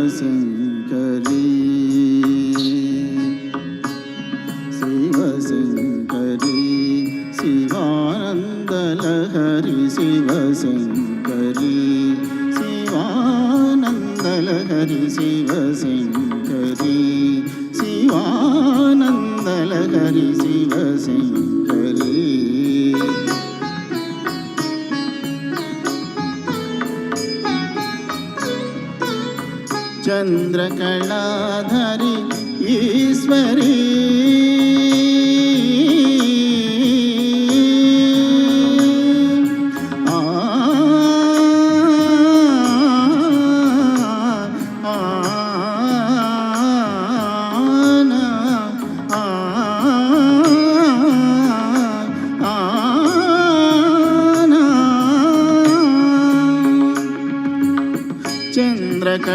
శివశంకరీ శివశంకరీ శివానందలహరి శివశంకరీ శివానందలహరి శివశంకరీ శివానందలహరి శివశంకరీ చంద్రకళాధరి ఈశ్వరీ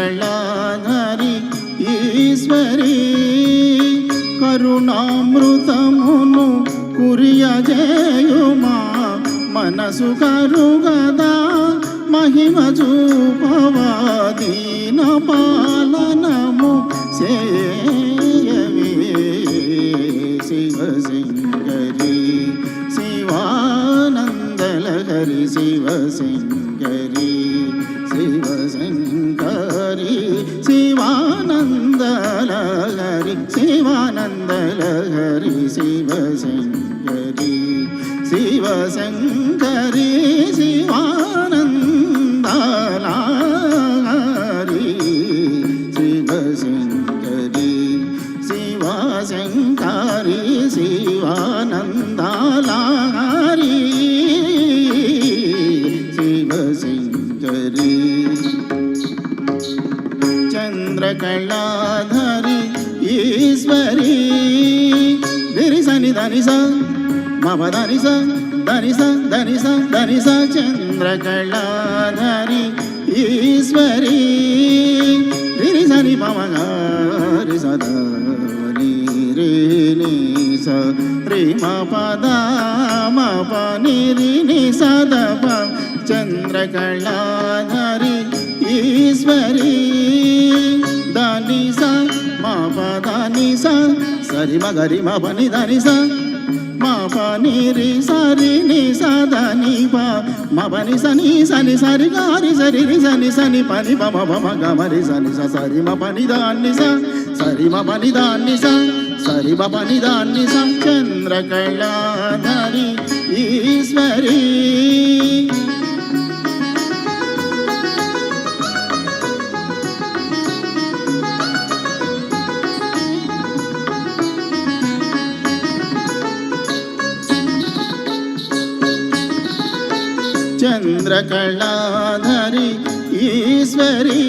చంద్రకళాధరి ఈశ్వరీ కరుణామృతమును కురియజేయుమా మనసు కరుగదా మహిమ చూపవా దీన పాలనము సేయవే శివశంకరీ శివానందలహరి శివశంకరీ శివశంకరీ శివానందలహరి శివానందలహరి శివశంకరీ శివశంకరీ శివానందలహరి శివశంకరీ శివశంకరీ శివానందలహరి శివశంకరీ చంద్రకళాధరి ఈశ్వరీ ధిరిసని ధనిస మమధనిస ధనిస ధనిస ధనిస చంద్రకళాధరి ఈశ్వరీ ధిరిసని మమగారి సదని రే ని స రే మ పద మ ప ని రి ని సద ప చంద్రకళాధరి ఈశ్వరీ దని స మా ప దని స సరి మ గరి మ ప ని దని స మా ప ని రి సరి ని స దని ప మ ప ని స ని స ని సరి గారి సరి రి స ని స ని ప ని ప మ ప మ గ మ రి స ని స సరి మ ప ని ద ని స సరి మ ప ని ద ని స సరి మ ప ని ద ని స చంద్రకళాధరి ఈశ్వరీ చంద్రకళాధరి ఈశ్వరీ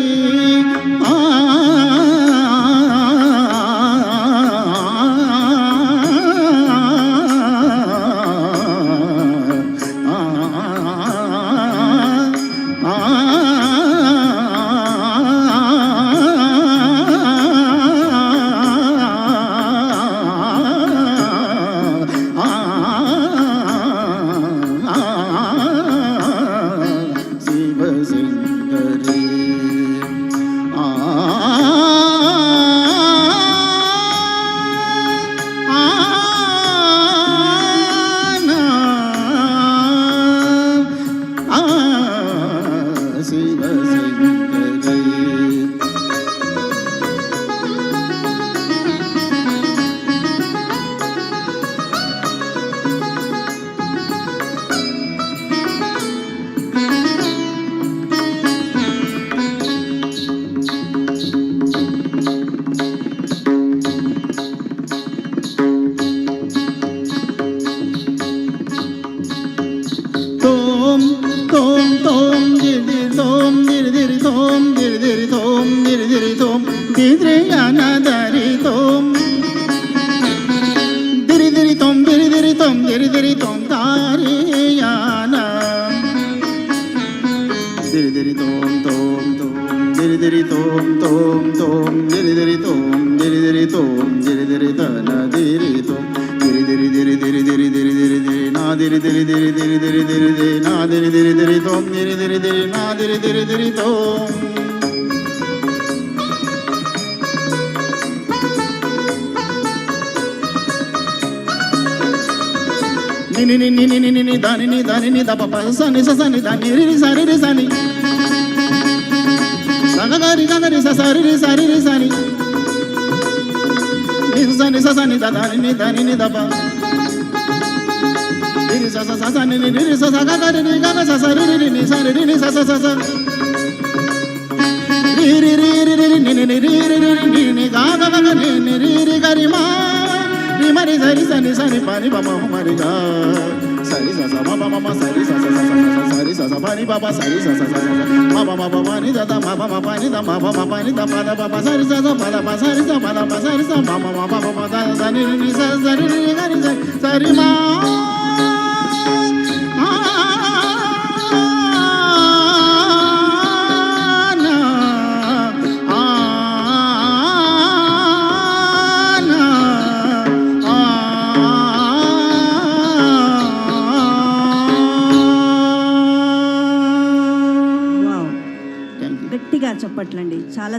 ని ని ని ని ని ని దాని ని దాని ని దప ప స ని స స ని దా ని రి రి స రి రి స ని స గ గ రి గ గ రి స స రి రి స రి రి స ని ని స ని ద దా ని ని దప రి రి స స స స ని ని రి రి స స గ గ రి రి గ గ స స రి రి రి ని స రి రి ని స స స స రి రి రి రి రి ని ని రి రి రి రి ని ని గ గ గ ని ని రి రి గ రి మా రి మ రి స రి స ని స ని ప ని ప మ మ రి గ స రి స స మ ప మ మ స రి స స స స రి స స ప ని ప ప స రి స స స మ ప మ ప మ ని ద ద మ ప మ ప ని ద మ ప మ ప ని ద ప ద ప ప స రి స స ప ద ప స రి స ప ద ప స రి స మ మ మ ప మ ప ద ద ని ని స స రి రి గ రి స రి మా గట్టిగా చెప్పట్లండి. చాలా